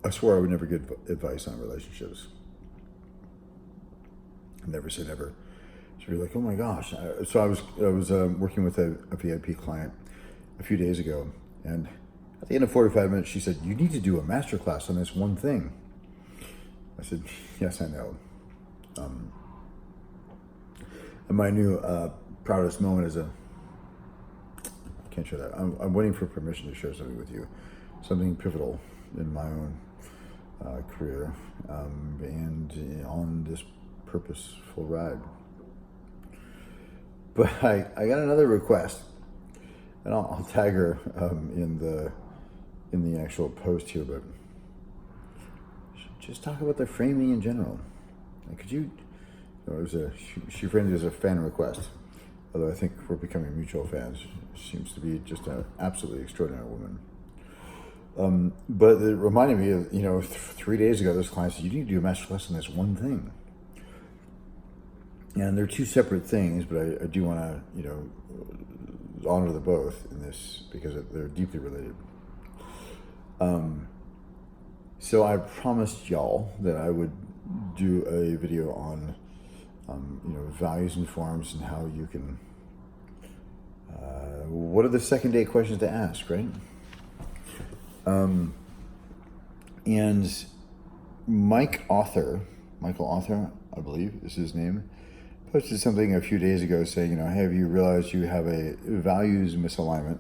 I swore I would never give advice on relationships. Never say never. So you're like, oh my gosh. So I was working with a VIP client a few days ago, and at the end of 45 minutes, she said, "You need to do a masterclass on this one thing." I said, "Yes, I know." And my new proudest moment is I can't share that. I'm waiting for permission to share something with you, something pivotal in my own career and on this purposeful ride. But I got another request, and I'll tag her in the actual post here. But just talk about the framing in general. Like, could you? It was she framed it as a fan request, although I think we're becoming mutual fans. She seems to be just an absolutely extraordinary woman. But it reminded me of 3 days ago, this client said, "You need to do a masterclass on this one thing." And they're two separate things, but I do want to honor the both in this because they're deeply related. So I promised y'all that I would do a video on values and forms and how you can. What are the second date questions to ask, right? And Michael Author, I believe is his name, posted something a few days ago saying, have you realized you have a values misalignment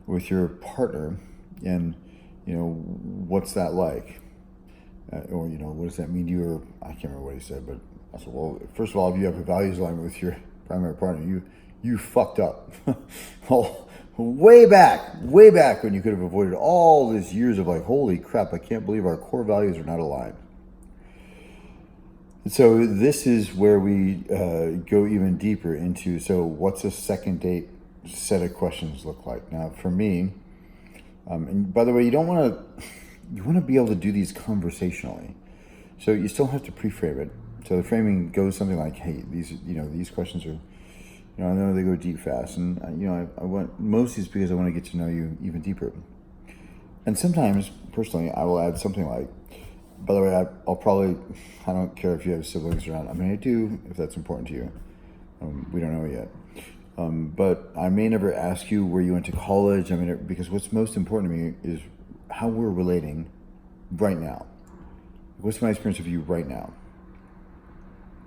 with your partner, and what's that like, or what does that mean to you? Or I can't remember what he said, but I said, well, first of all, if you have a values alignment with your primary partner, you fucked up. Well, way back when you could have avoided all these years of like, holy crap, I can't believe our core values are not aligned. And so this is where we go even deeper into, so what's a second date set of questions look like? Now, for me, and by the way, you want to be able to do these conversationally. So you still have to pre-frame it. So the framing goes something like, hey, these questions are, I know they go deep fast, and I want, mostly it's because I want to get to know you even deeper. And sometimes, personally, I will add something like, by the way, I don't care if you have siblings or not. I mean, I do, if that's important to you. We don't know yet. But I may never ask you where you went to college. I mean, because what's most important to me is how we're relating right now. What's my experience of you right now?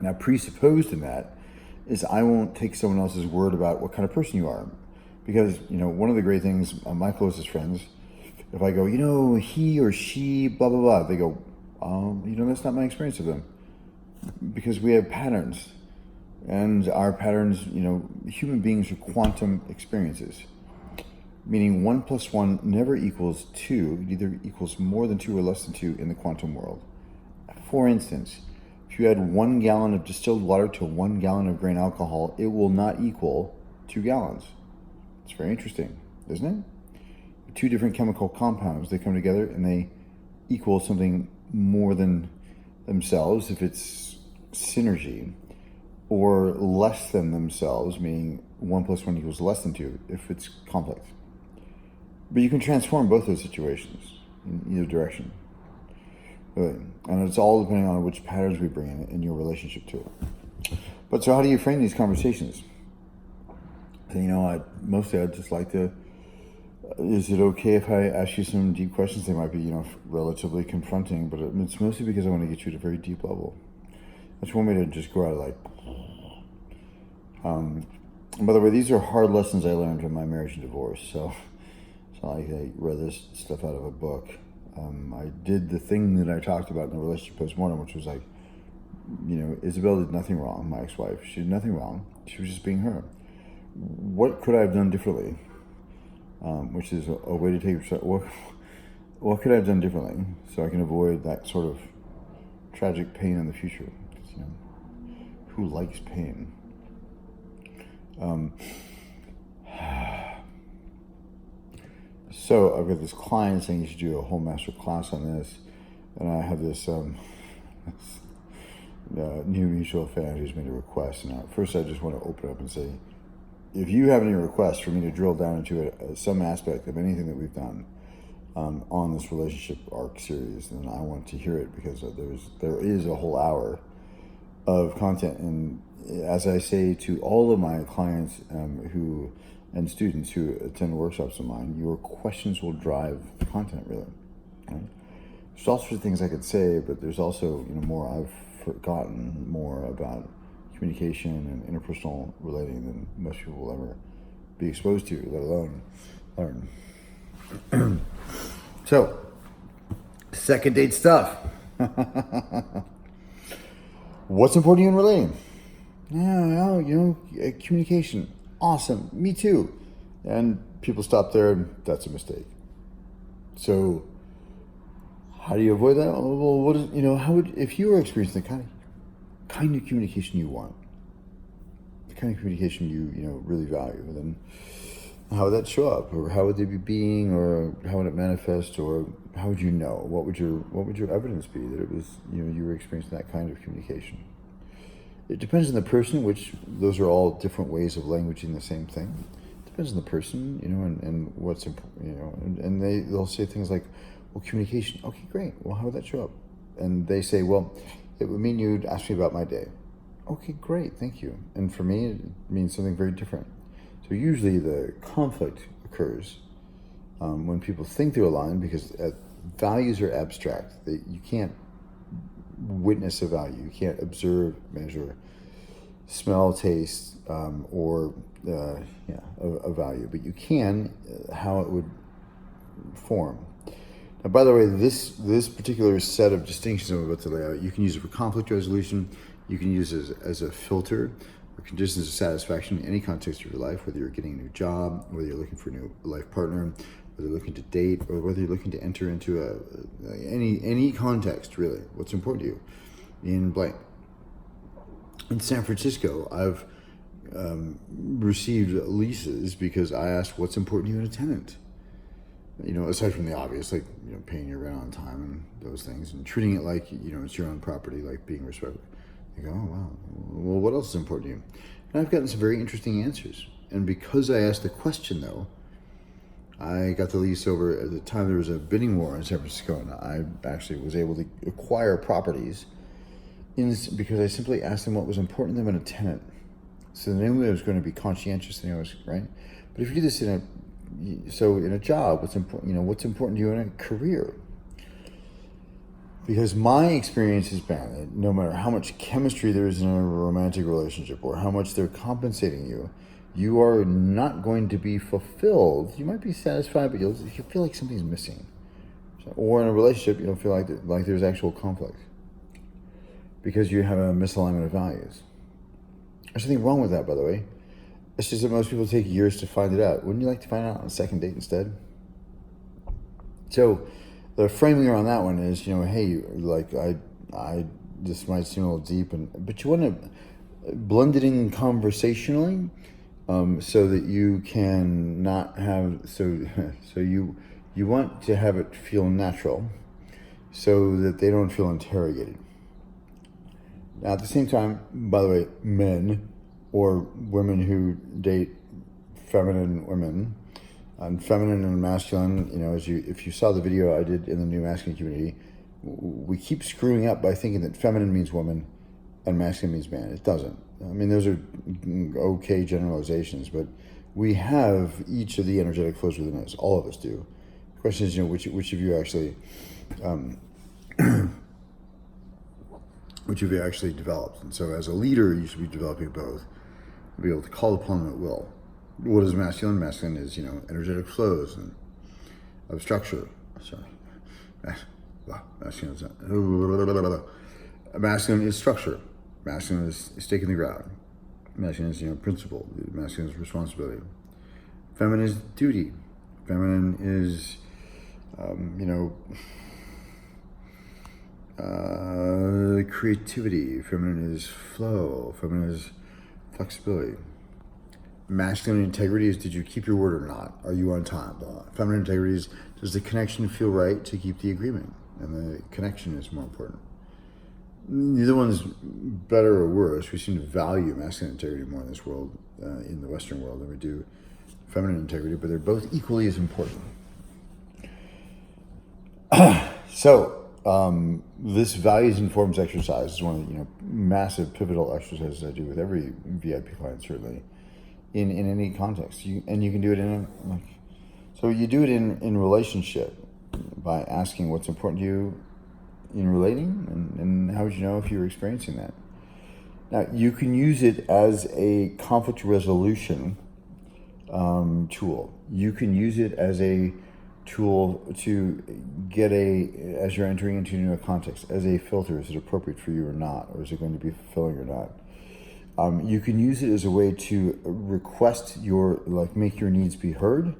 Now, presupposed in that is I won't take someone else's word about what kind of person you are. Because, one of the great things, my closest friends, if I go, he or she, blah, blah, blah, they go, that's not my experience of them. Because we have patterns. And our patterns, human beings are quantum experiences. Meaning 1 + 1 never equals 2. It either equals more than 2 or less than 2 in the quantum world. For instance, if you add 1 gallon of distilled water to 1 gallon of grain alcohol, it will not equal 2 gallons. It's very interesting, isn't it? Two different chemical compounds, they come together and they equal something more than themselves if it's synergy, or less than themselves, meaning 1 + 1 equals less than 2 if it's conflict. But you can transform both those situations in either direction. Really. And it's all depending on which patterns we bring in your relationship to it. But so how do you frame these conversations? I'd just like to, is it okay if I ask you some deep questions? They might be, relatively confronting, but it's mostly because I want to get you at a very deep level. I just want me to just go out like, by the way, these are hard lessons I learned in my marriage and divorce. So it's not like I read this stuff out of a book. I did the thing that I talked about in the relationship postmortem, which was like, Isabel did nothing wrong, my ex-wife. She did nothing wrong. She was just being her. What could I have done differently? Which is a way to take, what could I have done differently so I can avoid that sort of tragic pain in the future? Who likes pain? So I've got this client saying you should do a whole master class on this, and I have this new mutual fan who's made a request. And first, I just want to open up and say, if you have any requests for me to drill down into some aspect of anything that we've done, on this relationship arc series, and I want to hear it because there is a whole hour of content. And as I say to all of my clients and students who attend workshops of mine, your questions will drive the content, really. Right? There's all sorts of things I could say, but there's also more I've forgotten more about communication and interpersonal relating than most people will ever be exposed to, let alone learn. So, second date stuff. What's important to you in relating? Communication. Awesome. Me too. And people stop there, and that's a mistake. So, how do you avoid that? Well, what is, if you were experiencing the kind of communication you want, the kind of communication you really value, then how would that show up, or how would they be being, or how would it manifest, or how would you know? What would your evidence be that it was you were experiencing that kind of communication? It depends on the person, which those are all different ways of languaging the same thing. It depends on the person, and what's important, and they'll say things like, well, communication. Okay, great. Well, how would that show up? And they say, well, it would mean you'd ask me about my day. Okay, great. Thank you. And for me, it means something very different. So usually the conflict occurs when people think they're aligned, because values are abstract. You can't witness a value. You can't observe, measure, smell, taste, or a value. But you can how it would form. Now, by the way, this particular set of distinctions I'm about to lay out, you can use it for conflict resolution. You can use it as a filter or conditions of satisfaction in any context of your life, whether you're getting a new job, whether you're looking for a new life partner, whether you're looking to date, or whether you're looking to enter into any context, really. What's important to you in blank. In San Francisco, I've received leases because I asked what's important to you in a tenant. Aside from the obvious, like paying your rent on time and those things, and treating it like it's your own property, like being respectful. You go, oh wow, well, what else is important to you? And I've gotten some very interesting answers. And because I asked the question, though, I got the lease over. At the time, there was a bidding war in San Francisco, and I actually was able to acquire properties because I simply asked them what was important to them in a tenant. So they knew I was going to be conscientious, they knew I was right. But if you do this in a job, what's important? What's important to you in a career? Because my experience has been that no matter how much chemistry there is in a romantic relationship or how much they're compensating you, you are not going to be fulfilled. You might be satisfied, but you'll feel like something's missing. Or in a relationship, you don't feel like there's actual conflict because you have a misalignment of values. There's nothing wrong with that, by the way. It's just that most people take years to find it out. Wouldn't you like to find it out on a second date instead? So the framing around that one is, hey, like I this might seem a little deep, but you want to blend it in conversationally, so that you can not have so you want to have it feel natural, so that they don't feel interrogated. Now, at the same time, by the way, men or women who date feminine women, and feminine and masculine, if you saw the video I did in the new masculine community, we keep screwing up by thinking that feminine means woman and masculine means man. It doesn't. I mean, those are okay generalizations, but we have each of the energetic flows within us. All of us do. The question is, which of you actually, which of you actually developed? And so, as a leader, you should be developing both, be able to call upon them at will. What is masculine? Masculine is, energetic flows and of structure. Sorry. Masculine is structure. Masculine is stake in the ground. Masculine is, principle. Masculine is responsibility. Feminine is duty. Feminine is, creativity. Feminine is flow. Feminine is flexibility. Masculine integrity is, did you keep your word or not? Are you on time? Feminine integrity is, does the connection feel right to keep the agreement? And the connection is more important. Neither one's better or worse. We seem to value masculine integrity more in this world, in the Western world, than we do feminine integrity, but they're both equally as important. So, this values and forms exercise is one of the massive pivotal exercises I do with every VIP client, certainly in any context. You can do it so you do it in relationship by asking what's important to you in relating, and how would you know if you're experiencing that. Now, you can use it as a conflict resolution tool. You can use it as a tool to get as you're entering into a new context, as a filter. Is it appropriate for you or not? Or is it going to be fulfilling or not? You can use it as a way to request make your needs be heard,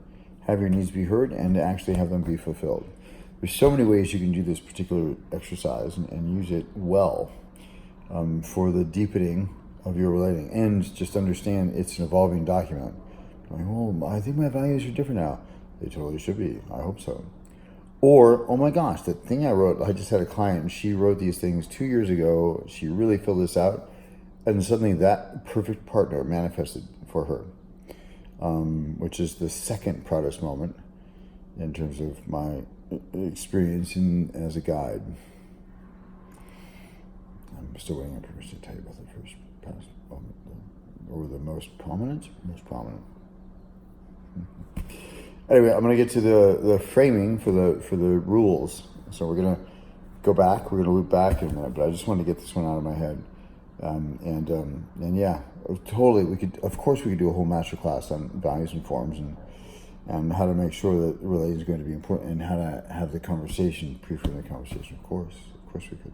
have your needs be heard, and actually have them be fulfilled. There's so many ways you can do this particular exercise and use it well for the deepening of your relating. And just understand it's an evolving document. I think my values are different now. They totally should be. I hope so. Or, oh my gosh, the thing I wrote, I just had a client and she wrote these things 2 years ago. She really filled this out. And suddenly that perfect partner manifested for her, which is the second proudest moment in terms of my experience as a guide. I'm still waiting on permission to tell you about the first past moment, or the most prominent. Anyway, I'm going to get to the framing for the rules. So we're going to go back. We're going to loop back in a minute, but I just wanted to get this one out of my head. And yeah, totally. We could do a whole master class on values and forms and how to make sure that relating is going to be important, and how to have the conversation, pre-frame the conversation. Of course we could.